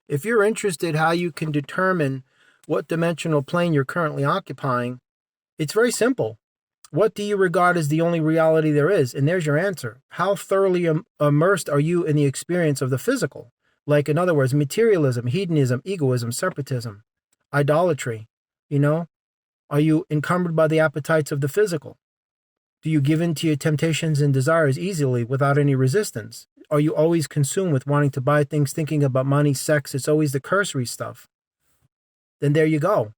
If you're interested how you can determine what dimensional plane you're currently occupying, it's very simple. What do you regard as the only reality there is? And there's your answer. How thoroughly immersed are you in the experience of the physical? Like, in other words, materialism, hedonism, egoism, separatism, idolatry. You know, are you encumbered by the appetites of the physical? Do you give in to your temptations and desires easily without any resistance? Are you always consumed with wanting to buy things, thinking about money, sex? It's always the cursory stuff. Then there you go.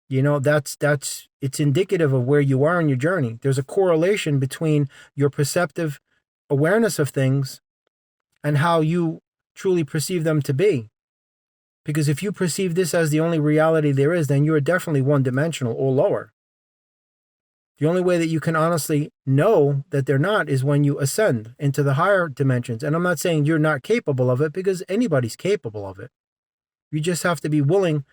You know, it's indicative of where you are in your journey. There's a correlation between your perceptive awareness of things and how you truly perceive them to be. Because if you perceive this as the only reality there is, then you are definitely one-dimensional or lower. The only way that you can honestly know that they're not is when you ascend into the higher dimensions. And I'm not saying you're not capable of it, because anybody's capable of it. You just have to be willing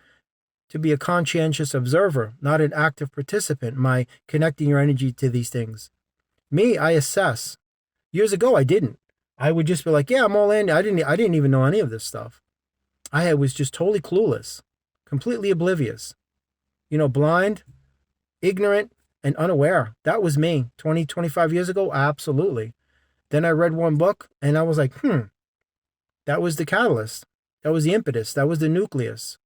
to be a conscientious observer, not an active participant by connecting your energy to these things. Me, I assess. Years ago, I didn't. I would just be like, yeah, I'm all in. I didn't even know any of this stuff. I was just totally clueless, completely oblivious, blind, ignorant, and unaware. That was me 20, 25 years ago. Absolutely. Then I read one book and I was like, that was the catalyst. That was the impetus. That was the nucleus.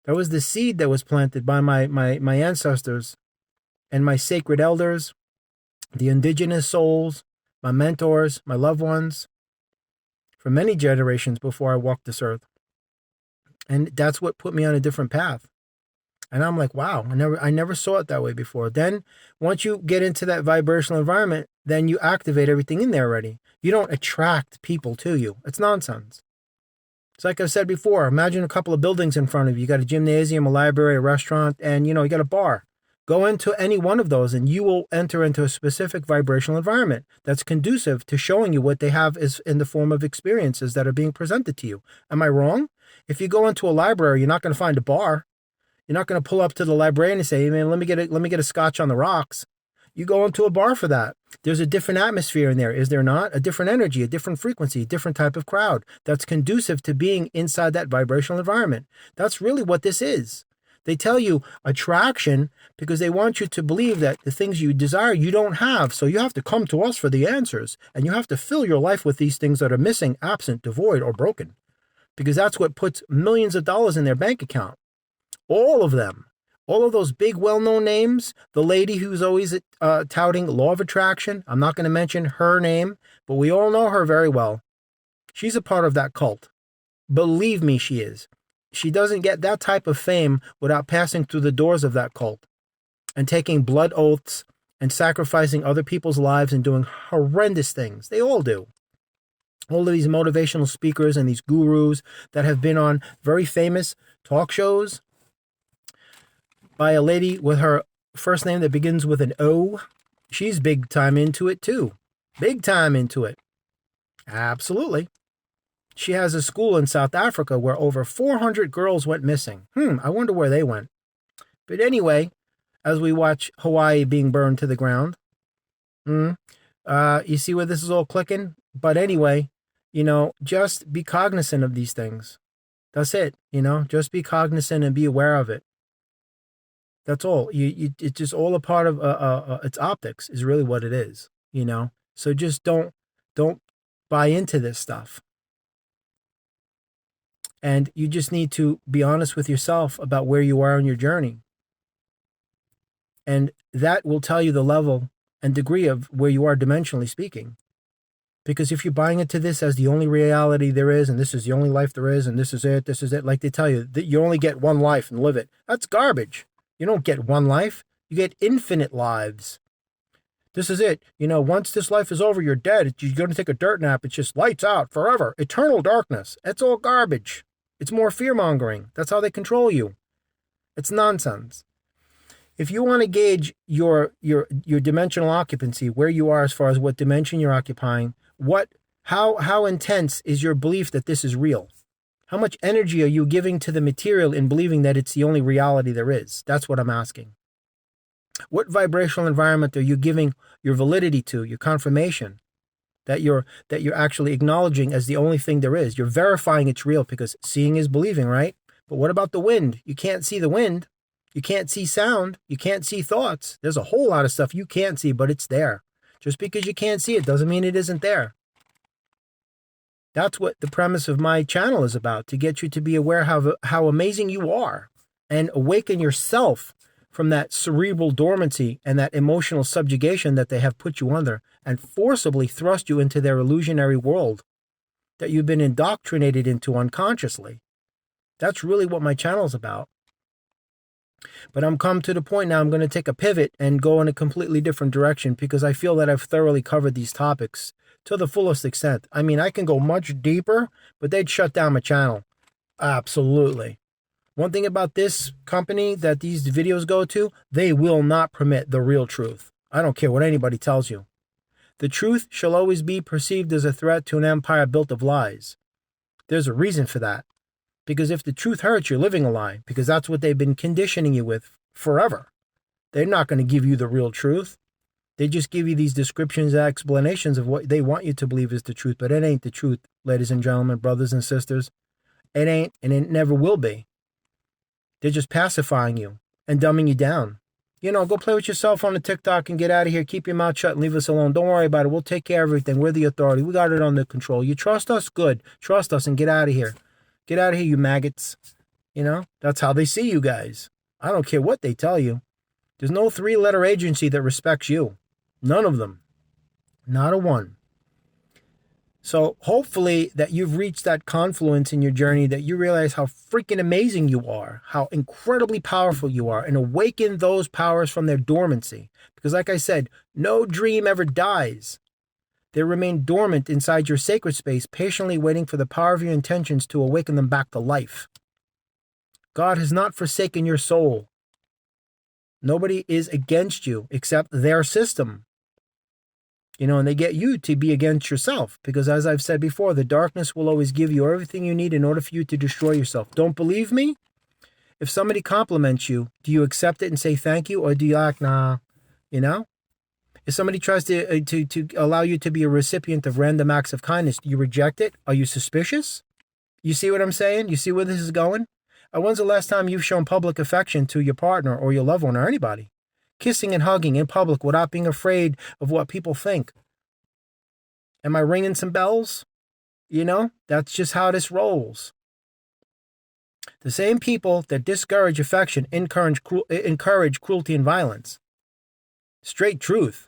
That was the seed that was planted by my ancestors and my sacred elders, the indigenous souls, my mentors, my loved ones, for many generations before I walked this earth. And that's what put me on a different path. And I'm like, wow, I never saw it that way before. Then once you get into that vibrational environment, then you activate everything in there already. You don't attract people to you. It's nonsense. It's like I've said before, imagine a couple of buildings in front of you. You got a gymnasium, a library, a restaurant, and you got a bar. Go into any one of those and you will enter into a specific vibrational environment that's conducive to showing you what they have is in the form of experiences that are being presented to you. Am I wrong? If you go into a library, you're not going to find a bar. You're not going to pull up to the librarian and say, hey, man, let me get a scotch on the rocks. You go into a bar for that. There's a different atmosphere in there, is there not? A different energy, a different frequency, a different type of crowd that's conducive to being inside that vibrational environment. That's really what this is. They tell you attraction because they want you to believe that the things you desire you don't have. So you have to come to us for the answers. And you have to fill your life with these things that are missing, absent, devoid, or broken. Because that's what puts millions of dollars in their bank account. All of them. All of those big well-known names, the lady who's always touting law of attraction, I'm not going to mention her name, but we all know her very well. She's a part of that cult. Believe me, she is. She doesn't get that type of fame without passing through the doors of that cult and taking blood oaths and sacrificing other people's lives and doing horrendous things. They all do. All of these motivational speakers and these gurus that have been on very famous talk shows by a lady with her first name that begins with an O. She's big time into it too. Big time into it. Absolutely. She has a school in South Africa where over 400 girls went missing. I wonder where they went. But anyway, as we watch Hawaii being burned to the ground, you see where this is all clicking? But anyway, just be cognizant of these things. That's it. Just be cognizant and be aware of it. That's all. It's just all a part of its optics is really what it is. So just don't buy into this stuff. And you just need to be honest with yourself about where you are in your journey. And that will tell you the level and degree of where you are dimensionally speaking. Because if you're buying into this as the only reality there is, and this is the only life there is, and this is it, like they tell you, that you only get one life and live it. That's garbage. You don't get one life. You get infinite lives. This is it. Once this life is over, you're dead. You're going to take a dirt nap. It's just lights out forever. Eternal darkness. It's all garbage. It's more fear-mongering. That's how they control you. It's nonsense. If you want to gauge your dimensional occupancy, where you are as far as what dimension you're occupying, how intense is your belief that this is real? How much energy are you giving to the material in believing that it's the only reality there is? That's what I'm asking. What vibrational environment are you giving your validity to, your confirmation? that you're actually acknowledging as the only thing there is. You're verifying it's real because seeing is believing, right? But what about the wind? You can't see the wind. You can't see sound. You can't see thoughts. There's a whole lot of stuff you can't see, but it's there. Just because you can't see it doesn't mean it isn't there. That's what the premise of my channel is about, to get you to be aware how amazing you are and awaken yourself from that cerebral dormancy and that emotional subjugation that they have put you under and forcibly thrust you into their illusionary world that you've been indoctrinated into unconsciously. That's really what my channel is about. But I'm come to the point now I'm going to take a pivot and go in a completely different direction because I feel that I've thoroughly covered these topics to the fullest extent. I mean, I can go much deeper, but they'd shut down my channel. Absolutely. One thing about this company that these videos go to, they will not permit the real truth. I don't care what anybody tells you. The truth shall always be perceived as a threat to an empire built of lies. There's a reason for that. Because if the truth hurts, you're living a lie. Because that's what they've been conditioning you with forever. They're not going to give you the real truth. They just give you these descriptions and explanations of what they want you to believe is the truth. But it ain't the truth, ladies and gentlemen, brothers and sisters. It ain't, and it never will be. They're just pacifying you and dumbing you down. You know, go play with your cell phone and TikTok and get out of here. Keep your mouth shut and leave us alone. Don't worry about it. We'll take care of everything. We're the authority. We got it under control. You trust us? Good. Trust us and get out of here. Get out of here, you maggots. You know, that's how they see you guys. I don't care what they tell you. There's no 3-letter agency that respects you. None of them. Not a one. So hopefully that you've reached that confluence in your journey that you realize how freaking amazing you are, how incredibly powerful you are, and awaken those powers from their dormancy. Because like I said, no dream ever dies. They remain dormant inside your sacred space, patiently waiting for the power of your intentions to awaken them back to life. God has not forsaken your soul. Nobody is against you except their system. You know, and they get you to be against yourself. Because as I've said before, the darkness will always give you everything you need in order for you to destroy yourself. Don't believe me? If somebody compliments you, do you accept it and say thank you? Or do you act, nah, you know? If somebody tries to allow you to be a recipient of random acts of kindness, do you reject it? Are you suspicious? You see what I'm saying? You see where this is going? When's the last time you've shown public affection to your partner or your loved one or anybody? Kissing and hugging in public without being afraid of what people think. Am I ringing some bells? You know, that's just how this rolls. The same people that discourage affection encourage cruelty and violence. Straight truth.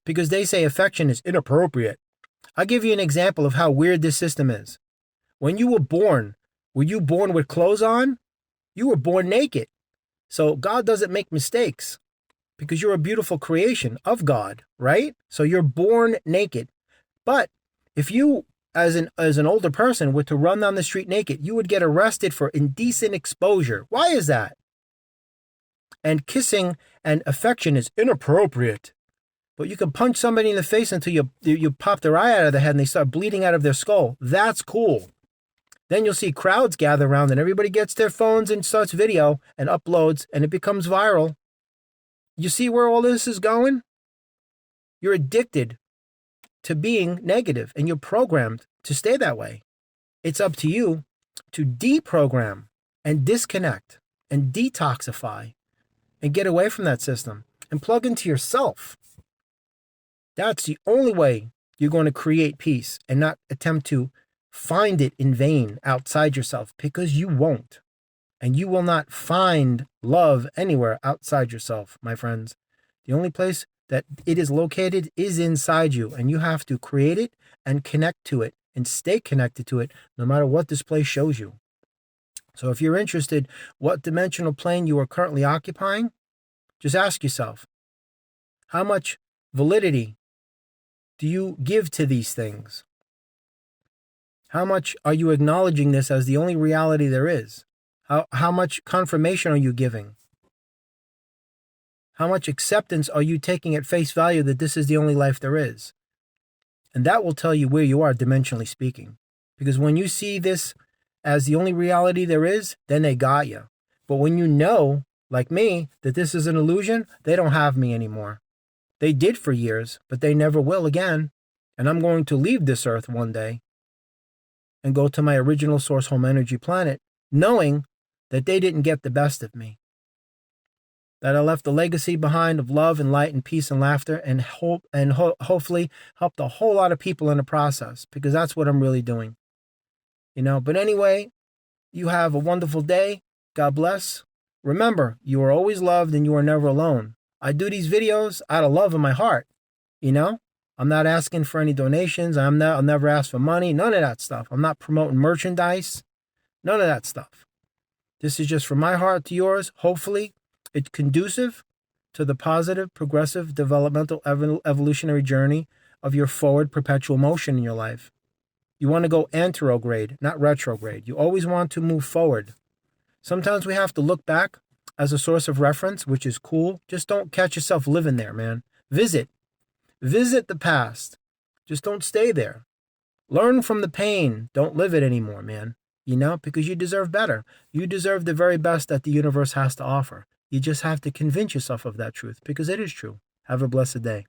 Because they say affection is inappropriate. I'll give you an example of how weird this system is. When you were you born with clothes on? You were born naked. So God doesn't make mistakes because you're a beautiful creation of God, right? So you're born naked. But if you, as an older person, were to run down the street naked, you would get arrested for indecent exposure. Why is that? And kissing and affection is inappropriate. But you can punch somebody in the face until you pop their eye out of their head and they start bleeding out of their skull. That's cool. Then you'll see crowds gather around and everybody gets their phones and starts video and uploads and it becomes viral. You see where all this is going? You're addicted to being negative and you're programmed to stay that way. It's up to you to deprogram and disconnect and detoxify and get away from that system and plug into yourself. That's the only way you're going to create peace and not attempt to find it in vain outside yourself, because you won't. And you will not find love anywhere outside yourself, my friends. The only place that it is located is inside you, and you have to create it and connect to it and stay connected to it no matter what this place shows you. So if you're interested what dimensional plane you are currently occupying, just ask yourself, how much validity do you give to these things? How much are you acknowledging this as the only reality there is? How much confirmation are you giving? How much acceptance are you taking at face value that this is the only life there is? And that will tell you where you are dimensionally speaking. Because when you see this as the only reality there is, then they got you. But when you know, like me, that this is an illusion, they don't have me anymore. They did for years, but they never will again. And I'm going to leave this earth one day and go to my original source home energy planet, knowing that they didn't get the best of me. That I left a legacy behind of love and light and peace and laughter, and hope, and hopefully helped a whole lot of people in the process, because that's what I'm really doing. But anyway, you have a wonderful day. God bless. Remember, you are always loved and you are never alone. I do these videos out of love in my heart. I'm not asking for any donations. I'll never ask for money. None of that stuff. I'm not promoting merchandise. None of that stuff. This is just from my heart to yours. Hopefully, it's conducive to the positive, progressive, developmental, evolutionary journey of your forward perpetual motion in your life. You want to go anterograde, not retrograde. You always want to move forward. Sometimes we have to look back as a source of reference, which is cool. Just don't catch yourself living there, man. Visit the past. Just don't stay there. Learn from the pain. Don't live it anymore, man. Because you deserve better. You deserve the very best that the universe has to offer. You just have to convince yourself of that truth, because it is true. Have a blessed day.